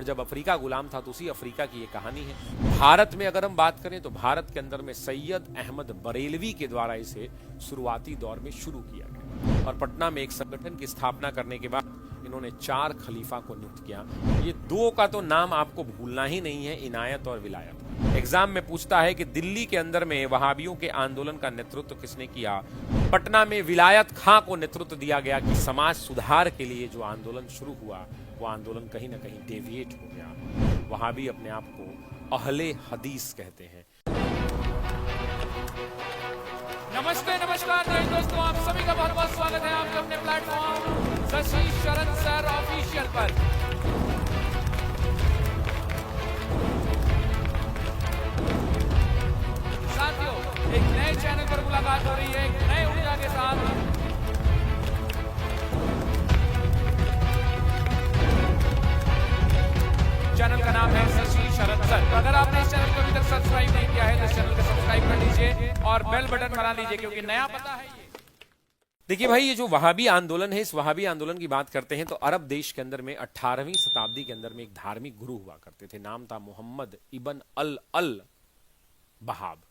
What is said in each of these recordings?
और जब अफ्रीका गुलाम था तो उसी अफ्रीका की ये कहानी है। भारत में अगर हम बात करें तो भारत के अंदर में सैयद अहमद बरेलवी के द्वारा इसे शुरुआती दौर में शुरू किया गया और पटना में एक संगठन की स्थापना करने के बाद इन्होंने 4 खलीफा को नियुक्त किया। ये 2 का तो नाम आपको भूलना ही नहीं है, इनायत और विलायत। एग्जाम में पूछता है कि दिल्ली के अंदर में वहाबियों के आंदोलन का नेतृत्व किसने किया। पटना में विलायत खां को नेतृत्व दिया गया कि समाज सुधार के लिए जो आंदोलन शुरू हुआ वो आंदोलन कहीं ना कहीं डेविएट हो गया। वहाबी अपने आप को अहले हदीस कहते हैं। नमस्ते, नमस्कार दोस्तों, आप सभी का बहुत बहुत स्वागत है आपके अपने प्लेटफॉर्म शशि शरद सर ऑफिशियल पर। साथियों, एक नए चैनल पर मुलाकात हो रही है, एक नए ऊर्जा के साथ। चैनल का नाम है शशि शरद सर। अगर आपने इस चैनल को अभी तक सब्सक्राइब नहीं किया है तो इस चैनल को सब्सक्राइब कर लीजिए और बेल बटन बना लीजिए, क्योंकि नया पता है ये। देखिए भाई, ये जो वहाबी आंदोलन है, इस वहाबी आंदोलन की बात करते हैं तो अरब देश के अंदर में 18वीं शताब्दी के अंदर में एक धार्मिक गुरु हुआ करते थे। नाम था मोहम्मद इब्न अल वहाब।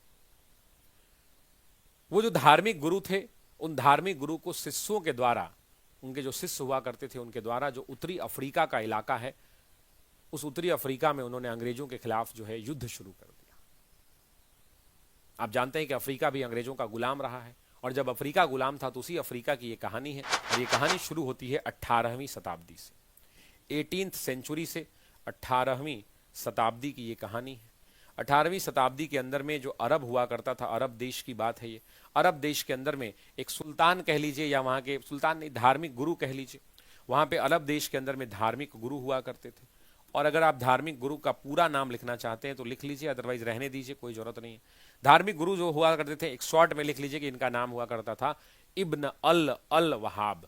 वो जो धार्मिक गुरु थे, उन धार्मिक गुरु को शिष्यों के द्वारा, उनके जो शिष्य हुआ करते थे उनके द्वारा जो उत्तरी अफ्रीका का इलाका है, उस उत्तरी अफ्रीका में उन्होंने अंग्रेजों के खिलाफ जो है युद्ध शुरू कर दिया। आप जानते हैं कि अफ्रीका भी अंग्रेजों का गुलाम रहा है और जब अफ्रीका गुलाम था तो उसी अफ्रीका की ये कहानी है और ये कहानी शुरू होती है 18वीं शताब्दी से। 18th सेंचुरी से 18वीं शताब्दी की ये कहानी है। 18वीं शताब्दी के अंदर में जो अरब हुआ करता था, अरब देश की बात है ये। अरब देश के अंदर में एक सुल्तान कह लीजिए या वहाँ के सुल्तान नहीं, धार्मिक गुरु कह लीजिए। वहाँ पे अरब देश के अंदर में धार्मिक गुरु हुआ करते थे और अगर आप धार्मिक गुरु का पूरा नाम लिखना चाहते हैं तो लिख लीजिए, अदरवाइज रहने दीजिए, कोई जरूरत नहीं है। धार्मिक गुरु जो हुआ करते थे, एक शॉर्ट में लिख लीजिए कि इनका नाम हुआ करता था इब्न अल वहाब,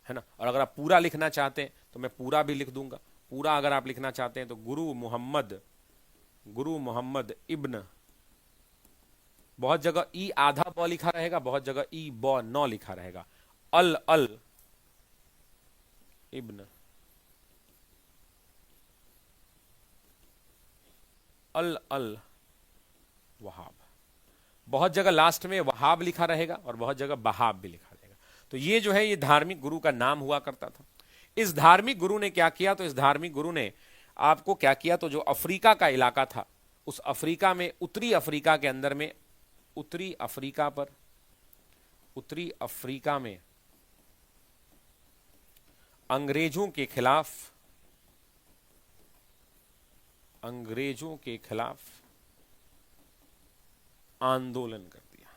है ना। और अगर आप पूरा लिखना चाहते हैं तो मैं पूरा भी लिख दूंगा। पूरा अगर आप लिखना चाहते हैं तो गुरु मोहम्मद इब्न, बहुत जगह ई आधा ब लिखा रहेगा, बहुत जगह ई ब न लिखा रहेगा। अल इब्न अल वहाब। बहुत जगह लास्ट में वहाब लिखा रहेगा और बहुत जगह बहाब भी लिखा रहेगा। तो ये जो है ये धार्मिक गुरु का नाम हुआ करता था। इस धार्मिक गुरु ने क्या किया, तो इस धार्मिक गुरु ने आपको क्या किया, तो जो अफ्रीका का इलाका था, उस अफ्रीका में, उत्तरी अफ्रीका के अंदर में, उत्तरी अफ्रीका में अंग्रेजों के खिलाफ आंदोलन कर दिया।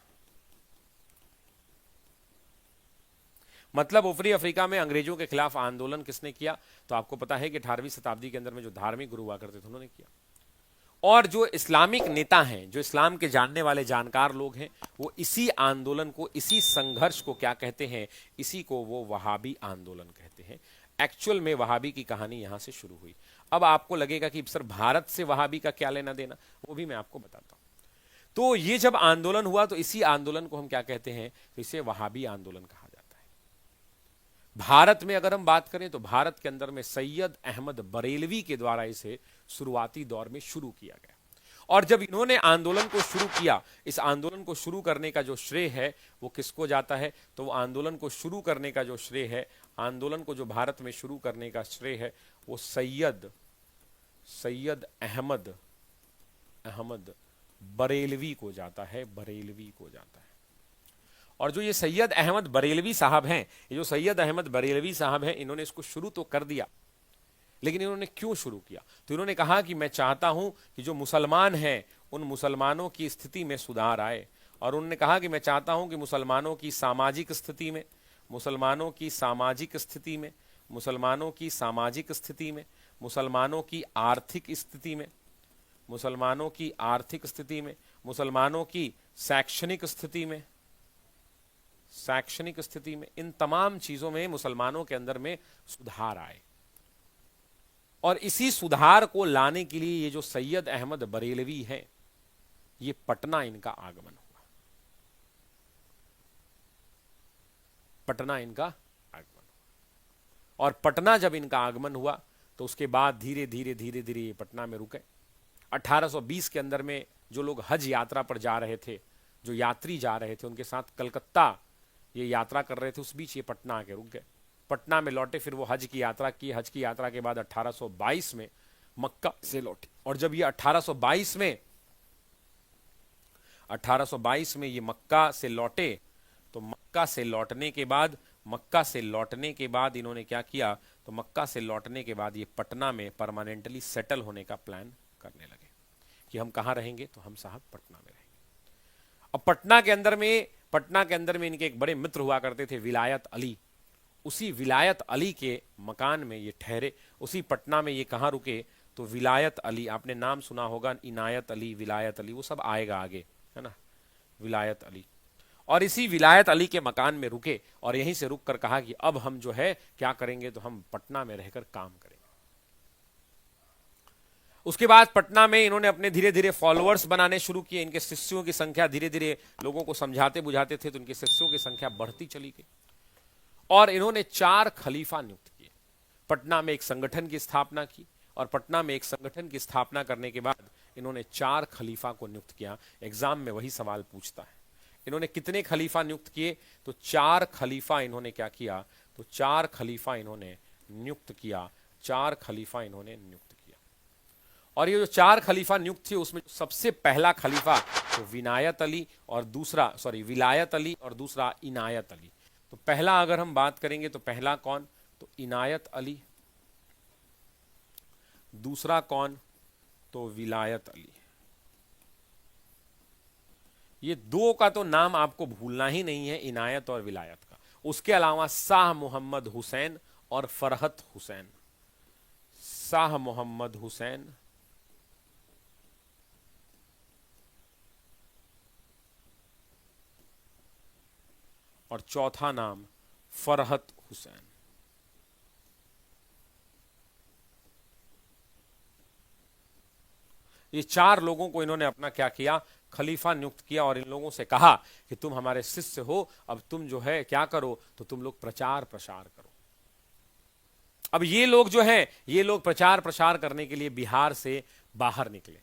मतलब उत्तरी अफ्रीका में अंग्रेजों के खिलाफ आंदोलन किसने किया, तो आपको पता है कि 18वीं शताब्दी के अंदर में जो धार्मिक गुरु हुआ करते थे उन्होंने किया। और जो इस्लामिक नेता हैं, जो इस्लाम के जानने वाले जानकार लोग हैं, वो इसी आंदोलन को, इसी संघर्ष को क्या कहते हैं, इसी को वो वहाबी आंदोलन कहते हैं। एक्चुअल में वहाबी की कहानी यहां से शुरू हुई। अब आपको लगेगा कि सर भारत से वहाबी का क्या लेना देना, वो भी मैं आपको बताता हूं। तो ये जब आंदोलन हुआ तो इसी आंदोलन को हम क्या कहते हैं, तो इसे वहाबी आंदोलन कहा जाता है। भारत में अगर हम बात करें तो भारत के अंदर में सैयद अहमद बरेलवी के द्वारा इसे शुरुआती दौर में शुरू किया गया। और जब इन्होंने आंदोलन को शुरू किया, इस आंदोलन को शुरू करने का जो श्रेय है वो किसको जाता है, तो वो आंदोलन को शुरू करने का जो श्रेय है, आंदोलन को जो भारत में शुरू करने का श्रेय है, वो सैयद अहमद बरेलवी को जाता है, बरेलवी को जाता है। और जो ये सैयद अहमद बरेलवी साहब हैं, ये जो सैयद अहमद बरेलवी साहब हैं, इन्होंने इसको शुरू तो कर दिया, लेकिन इन्होंने क्यों शुरू किया, तो इन्होंने कहा कि मैं चाहता हूं कि जो मुसलमान हैं उन मुसलमानों की स्थिति में सुधार आए। और उन्होंने कहा कि मैं चाहता हूं कि मुसलमानों की सामाजिक स्थिति में, मुसलमानों की सामाजिक स्थिति में, मुसलमानों की सामाजिक स्थिति में, मुसलमानों की आर्थिक स्थिति में, मुसलमानों की आर्थिक स्थिति में, मुसलमानों की शैक्षणिक स्थिति में, शैक्षणिक स्थिति में, इन तमाम चीजों में मुसलमानों के अंदर में सुधार आए। और इसी सुधार को लाने के लिए ये जो सैयद अहमद बरेलवी है, ये पटना इनका आगमन हुआ, पटना इनका आगमन हुआ। और पटना जब इनका आगमन हुआ तो उसके बाद धीरे धीरे धीरे धीरे ये पटना में रुके। 1820 के अंदर में जो लोग हज यात्रा पर जा रहे थे, जो यात्री जा रहे थे, उनके साथ कलकत्ता ये यात्रा कर रहे थे, उस बीच ये पटना आके रुक गए। पटना में लौटे, फिर वो हज की यात्रा की। हज की यात्रा के बाद 1822 में मक्का से लौटे, और जब ये 1822 में ये मक्का से लौटे, तो मक्का से लौटने के बाद इन्होंने क्या किया, तो मक्का से लौटने के बाद ये पटना में परमानेंटली सेटल होने का प्लान करने लगे कि हम कहाँ रहेंगे, तो हम साहब पटना में रहेंगे। अब पटना के अंदर में इनके एक बड़े मित्र हुआ करते थे, विलायत अली। उसी विलायत अली के मकान में ये ठहरे। उसी पटना में ये कहाँ रुके, तो विलायत अली, आपने नाम सुना होगा, इनायत अली, विलायत अली, वो सब आएगा आगे, है ना, विलायत अली। और इसी विलायत अली के मकान में रुके और यहीं से रुक कर कहा कि अब हम जो है क्या करेंगे, तो हम पटना में रहकर काम करेंगे। उसके बाद पटना में इन्होंने अपने धीरे धीरे फॉलोअर्स बनाने शुरू किए। इनके शिष्यों की संख्या धीरे धीरे, लोगों को समझाते बुझाते थे तो इनके शिष्यों की संख्या बढ़ती चली गई। और इन्होंने 4 खलीफा नियुक्त किए। पटना में एक संगठन की स्थापना की, और पटना में एक संगठन की स्थापना करने के बाद इन्होंने 4 खलीफा को नियुक्त किया। एग्जाम में वही सवाल पूछता है, इन्होंने कितने खलीफा नियुक्त किए, तो 4 खलीफा इन्होंने क्या किया, तो 4 खलीफा इन्होंने नियुक्त किया। 4 खलीफा इन्होंने नियुक्त किया। और ये जो 4 खलीफा नियुक्त थे, उसमें सबसे पहला खलीफा तो विलायत अली और दूसरा इनायत अली। तो पहला अगर हम बात करेंगे तो पहला कौन, तो इनायत अली। दूसरा कौन, तो विलायत अली। ये 2 का तो नाम आपको भूलना ही नहीं है, इनायत और विलायत का। उसके अलावा शाह मोहम्मद हुसैन और फरहत हुसैन। शाह मोहम्मद हुसैन और चौथा नाम फरहत हुसैन। ये 4 लोगों को इन्होंने अपना क्या किया, खलीफा नियुक्त किया, और इन लोगों से कहा कि तुम हमारे शिष्य हो, अब तुम जो है क्या करो, तो तुम लोग प्रचार प्रसार करो। अब ये लोग जो हैं, ये लोग प्रचार प्रसार करने के लिए बिहार से बाहर निकले,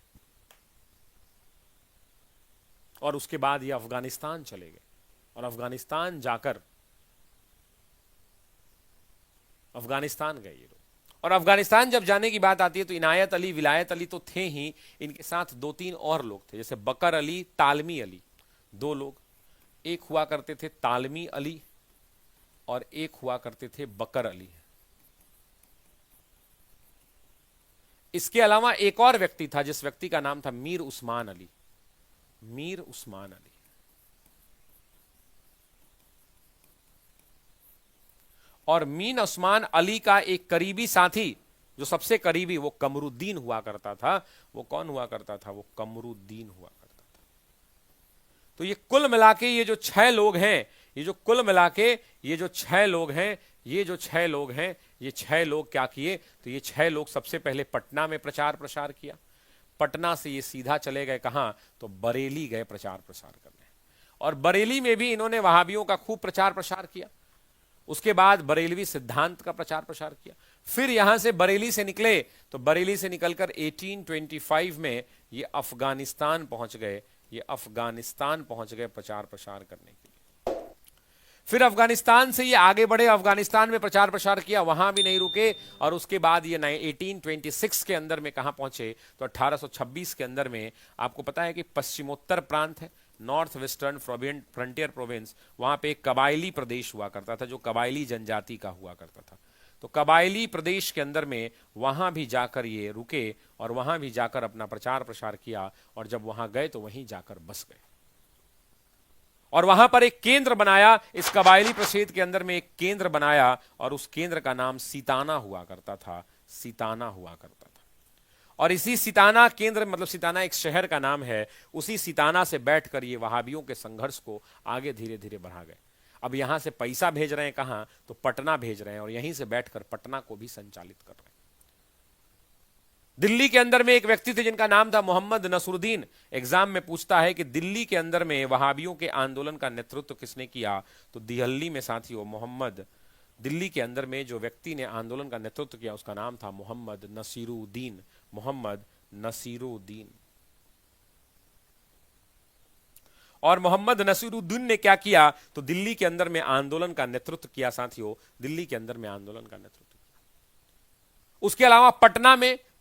और उसके बाद ये अफगानिस्तान चले गए। और अफगानिस्तान जाकर अफगानिस्तान गए ये लोग। और अफगानिस्तान जब जाने की बात आती है तो इनायत अली, विलायत अली तो थे ही, इनके साथ 2-3 और लोग थे, जैसे बकर अली, तालमी अली। 2 लोग, एक हुआ करते थे तालमी अली और एक हुआ करते थे बकर अली। इसके अलावा एक और व्यक्ति था, जिस व्यक्ति का नाम था मीर उस्मान अली। मीर उस्मान अली। और मीर उस्मान अली का एक करीबी साथी, जो सबसे करीबी, वो कमरुद्दीन हुआ करता था। वो कौन हुआ करता था, वो कमरुद्दीन हुआ करता था। तो ये कुल मिलाके ये जो 6 लोग हैं, ये जो कुल मिलाके ये जो 6 लोग हैं, ये जो 6 लोग हैं, ये 6 लोग क्या किए, तो ये 6 लोग सबसे पहले पटना में प्रचार प्रसार किया। पटना से ये सीधा चले गए कहां, तो बरेली गए प्रचार प्रसार करने। और बरेली में भी इन्होंने वहाबियों का खूब प्रचार प्रसार किया। उसके बाद बरेलवी सिद्धांत का प्रचार प्रसार किया। फिर यहां से बरेली से निकले, तो बरेली से निकलकर 1825 में ये अफगानिस्तान पहुंच गए। ये अफगानिस्तान पहुंच गए प्रचार प्रसार करने के लिए। फिर अफगानिस्तान से ये आगे बढ़े, अफगानिस्तान में प्रचार प्रसार किया, वहां भी नहीं रुके। और उसके बाद ये 1826 के अंदर में कहां पहुंचे, तो 1826 के अंदर में आपको पता है कि पश्चिमोत्तर प्रांत है, नॉर्थ वेस्टर्न फ्रंटियर प्रोविंस, वहां पे एक कबायली प्रदेश हुआ करता था, जो कबायली जनजाति का हुआ करता था। तो कबायली प्रदेश के अंदर में वहां भी जाकर ये रुके और वहां भी जाकर अपना प्रचार प्रसार किया। और जब वहां गए तो वहीं जाकर बस गए और वहां पर एक केंद्र बनाया। इस कबायली प्रदेश के अंदर में एक केंद्र बनाया और उस केंद्र का नाम सीताना हुआ करता था। सीताना हुआ करता था। और इसी सीताना केंद्र, मतलब सीताना एक शहर का नाम है, उसी सीताना से बैठकर ये वहाबियों के संघर्ष को आगे धीरे धीरे बढ़ा गए। अब यहां से पैसा भेज रहे हैं कहां, तो पटना भेज रहे हैं, और यहीं से बैठकर पटना को भी संचालित कर रहे हैं। दिल्ली के अंदर में एक व्यक्ति थे जिनका नाम था मोहम्मद नसरुद्दीन। एग्जाम में पूछता है कि दिल्ली के अंदर में वहाबियों के आंदोलन का नेतृत्व किसने किया, तो दिल्ली में साथियों मोहम्मद दिल्ली के अंदर में जो व्यक्ति ने आंदोलन का नेतृत्व किया उसका नाम था मोहम्मद नसीरुद्दीन। मोहम्मद नसीरुद्दीन। और मोहम्मद नसीरुद्दीन ने क्या किया, तो दिल्ली के अंदर में आंदोलन का नेतृत्व किया साथियों, दिल्ली के अंदर में आंदोलन का नेतृत्व किया। उसके अलावा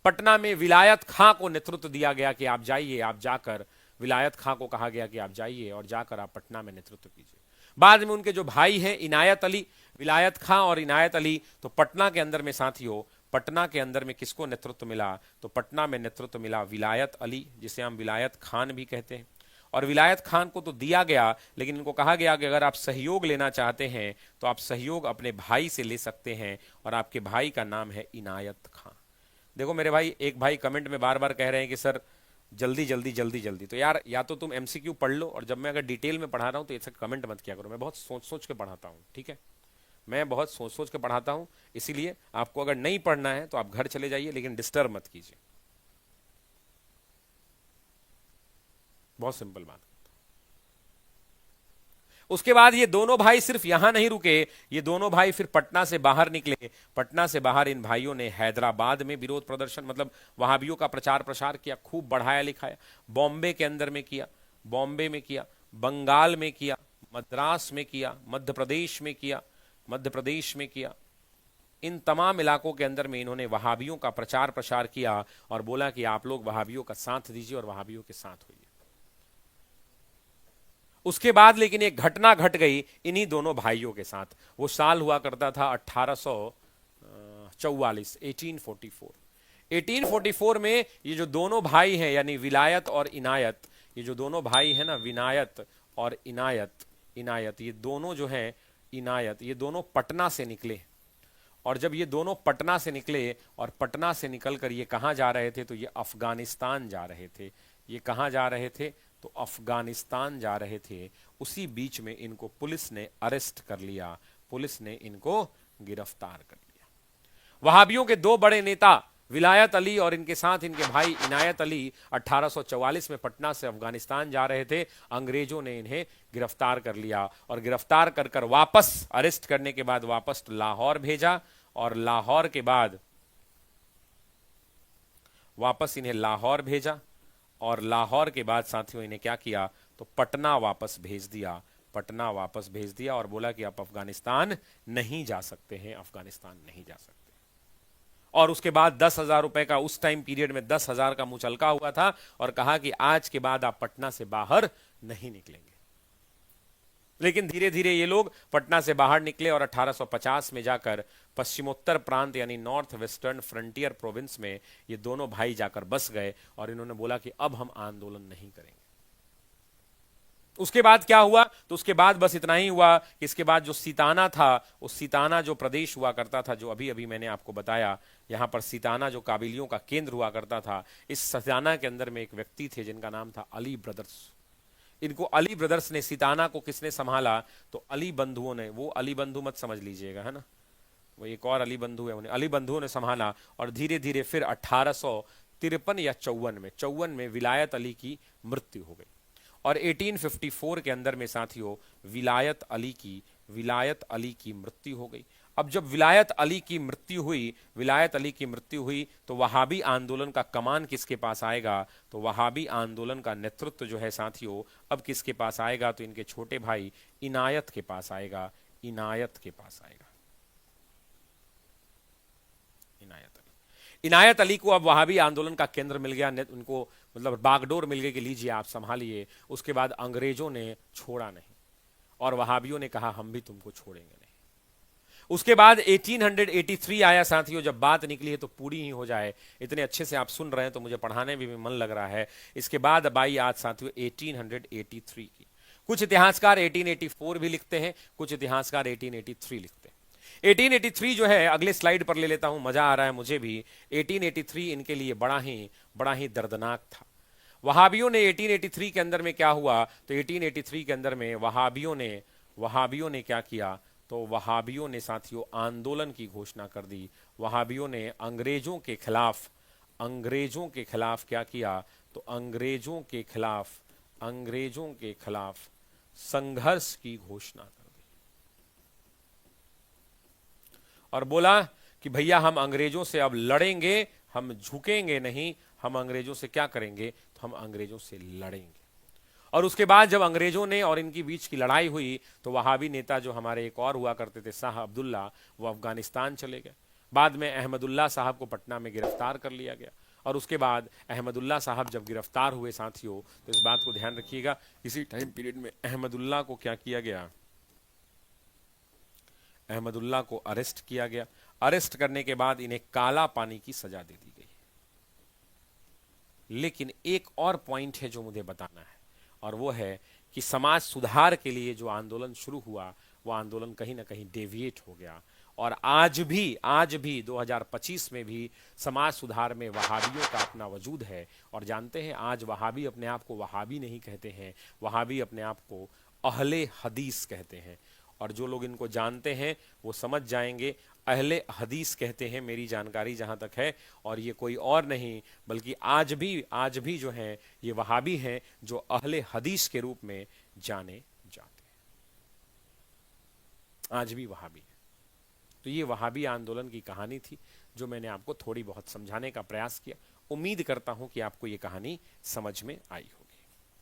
पटना में विलायत खां को नेतृत्व दिया गया कि आप जाइए, आप जाकर, विलायत खां को कहा गया कि आप जाइए और जाकर आप पटना में नेतृत्व कीजिए। बाद में उनके जो भाई हैं इनायत अली, विलायत खां और इनायत अली, तो पटना के अंदर में साथियों, पटना के अंदर में किसको नेतृत्व मिला, तो पटना में नेतृत्व मिला विलायत अली, जिसे हम विलायत खान भी कहते हैं। और विलायत खान को तो दिया गया, लेकिन इनको कहा गया कि अगर आप सहयोग लेना चाहते हैं तो आप सहयोग अपने भाई से ले सकते हैं, और आपके भाई का नाम है इनायत खान। देखो मेरे भाई, एक भाई कमेंट में बार बार कह रहे हैं कि सर जल्दी जल्दी जल्दी जल्दी, तो यार या तो तुम एमसीक्यू पढ़ लो, और जब मैं अगर डिटेल में पढ़ा रहा हूं तो ऐसे कमेंट मत किया करो। मैं बहुत सोच सोच के पढ़ाता हूं, ठीक है, मैं बहुत सोच सोच के पढ़ाता हूं, इसीलिए आपको अगर नहीं पढ़ना है तो आप घर चले जाइए, लेकिन डिस्टर्ब मत कीजिए। बहुत सिंपल बात। उसके बाद ये दोनों भाई सिर्फ यहां नहीं रुके, ये दोनों भाई फिर पटना से बाहर निकले। पटना से बाहर इन भाइयों ने हैदराबाद में विरोध प्रदर्शन, मतलब वहाबियों का प्रचार प्रसार किया, खूब बढ़ाया लिखाया। बॉम्बे के अंदर में किया, बॉम्बे में किया, बंगाल में किया, मद्रास में किया, मध्य प्रदेश में किया, मध्य प्रदेश में किया। इन तमाम इलाकों के अंदर में इन्होंने वहाबियों का प्रचार प्रसार किया और बोला कि आप लोग वहाबियों का साथ दीजिए और वहाबियों के साथ होइए। उसके बाद लेकिन एक घटना घट गई इन्हीं दोनों भाइयों के साथ। वो साल हुआ करता था 1844, 1844। 1844 में ये जो दोनों भाई हैं, यानी विलायत और इनायत, ये जो दोनों भाई हैं ना, विनायत और इनायत, इनायत ये दोनों जो हैं, इनायत ये दोनों पटना से निकले। और जब ये दोनों पटना से निकले और पटना से निकलकर ये कहाँ जा रहे थे, तो ये अफगानिस्तान जा रहे थे। ये कहाँ जा रहे थे, तो अफगानिस्तान जा रहे थे। उसी बीच में इनको पुलिस ने अरेस्ट कर लिया, पुलिस ने इनको गिरफ्तार कर लिया। वहाबियों के दो बड़े नेता विलायत अली और इनके साथ इनके भाई इनायत अली 1844 में पटना से अफगानिस्तान जा रहे थे। अंग्रेजों ने इन्हें गिरफ्तार कर लिया और गिरफ्तार कर कर वापस, अरेस्ट करने के बाद वापस लाहौर भेजा, और लाहौर के बाद वापस इन्हें लाहौर भेजा, और लाहौर के बाद साथियों इन्हें क्या किया, तो पटना वापस भेज दिया। पटना वापस भेज दिया और बोला कि आप अफगानिस्तान नहीं जा सकते हैं, अफगानिस्तान नहीं जा सकते। और उसके बाद 10,000 रुपए का, उस टाइम पीरियड में 10,000 का मुचलका हुआ था, और कहा कि आज के बाद आप पटना से बाहर नहीं निकलेंगे। लेकिन धीरे धीरे ये लोग पटना से बाहर निकले और 1850 में जाकर पश्चिमोत्तर प्रांत यानी नॉर्थ वेस्टर्न फ्रंटियर प्रोविंस में ये दोनों भाई जाकर बस गए, और इन्होंने बोला कि अब हम आंदोलन नहीं करेंगे। उसके बाद क्या हुआ, तो उसके बाद बस इतना ही हुआ कि इसके बाद जो सीताना था, उस सीताना जो प्रदेश हुआ करता था, जो अभी अभी मैंने आपको बताया, यहां पर सीताना जो काबिलियों का केंद्र हुआ करता था, इस सीताना के अंदर में एक व्यक्ति थे जिनका नाम था अली ब्रदर्स। इनको अली ब्रदर्स ने, सीताना को किसने संभाला, तो अली बंधुओं ने, वो अली बंधु मत समझ लीजिएगा, है ना, वो एक और अली बंधु है, उन्हें अली बंधुओं ने संभाला। और धीरे धीरे फिर 1853 या 54 में विलायत अली की मृत्यु हो गई। और 1854 के अंदर में साथियों विलायत अली की मृत्यु हो गई। अब जब विलायत अली की मृत्यु हुई तो वहाबी आंदोलन का कमान किसके पास आएगा, तो वहाबी आंदोलन का नेतृत्व जो है साथियों अब किसके पास आएगा, तो इनके छोटे भाई इनायत के पास आएगा, इनायत के पास आएगा। इनायत अली को अब वहाबी आंदोलन का केंद्र मिल गया, उनको मतलब बागडोर मिल गई कि लीजिए आप संभालिए। उसके बाद अंग्रेजों ने छोड़ा नहीं और वहाबियों ने कहा हम भी तुमको छोड़ेंगे नहीं। उसके बाद 1883 आया साथियों, जब बात निकली है तो पूरी ही हो जाए, इतने अच्छे से आप सुन रहे हैं तो मुझे पढ़ाने में भी मन लग रहा है। इसके बाद अब आई आज साथियों 1883 की। कुछ इतिहासकार 1884 भी लिखते हैं, कुछ इतिहासकार 1883 लिखते हैं। 1883 जो है, अगले स्लाइड पर ले लेता हूं, मजा आ रहा है मुझे भी। 1883 इनके लिए बड़ा ही दर्दनाक था। वहाबियों ने 1883 के अंदर में क्या हुआ, तो 1883 के अंदर में वहाबियों ने क्या किया, तो वहाबियों ने साथियों आंदोलन की घोषणा कर दी। वहाबियों ने अंग्रेजों के खिलाफ क्या किया, तो अंग्रेजों के खिलाफ संघर्ष की घोषणा कर दी। और बोला कि भैया हम अंग्रेजों से अब लड़ेंगे, हम झुकेंगे नहीं, हम अंग्रेजों से क्या करेंगे, तो हम अंग्रेजों से लड़ेंगे। और उसके बाद जब अंग्रेजों ने और इनकी बीच की लड़ाई हुई तो वहाबी नेता जो हमारे एक और हुआ करते थे शाह अब्दुल्ला, वो अफगानिस्तान चले गए। बाद में अहमदुल्ला साहब को पटना में गिरफ्तार कर लिया गया। और उसके बाद अहमदुल्ला साहब जब गिरफ्तार हुए साथियों, तो इस बात को ध्यान रखिएगा, इसी टाइम पीरियड में अहमदुल्ला को क्या किया गया, अहमदुल्ला को अरेस्ट किया गया। अरेस्ट करने के बाद इन्हें काला पानी की सजा दे दी गई। लेकिन एक और पॉइंट है जो मुझे बताना है, और वो है कि समाज सुधार के लिए जो आंदोलन शुरू हुआ, वो आंदोलन कहीं ना कहीं डेविएट हो गया। और आज भी 2025 में भी समाज सुधार में वहाबियों का अपना वजूद है। और जानते हैं, आज वहाबी अपने आप को वहाबी नहीं कहते हैं, वहाबी अपने आप को अहले हदीस कहते हैं। और जो लोग इनको जानते हैं वो समझ जाएंगे, अहले हदीस कहते हैं, मेरी जानकारी जहां तक है, और ये कोई और नहीं बल्कि आज भी जो हैं ये वहाबी हैं जो अहले हदीस के रूप में जाने जाते हैं, आज भी वहाबी है। तो ये वहाबी आंदोलन की कहानी थी जो मैंने आपको थोड़ी बहुत समझाने का प्रयास किया। उम्मीद करता हूं कि आपको ये कहानी समझ में आई हो।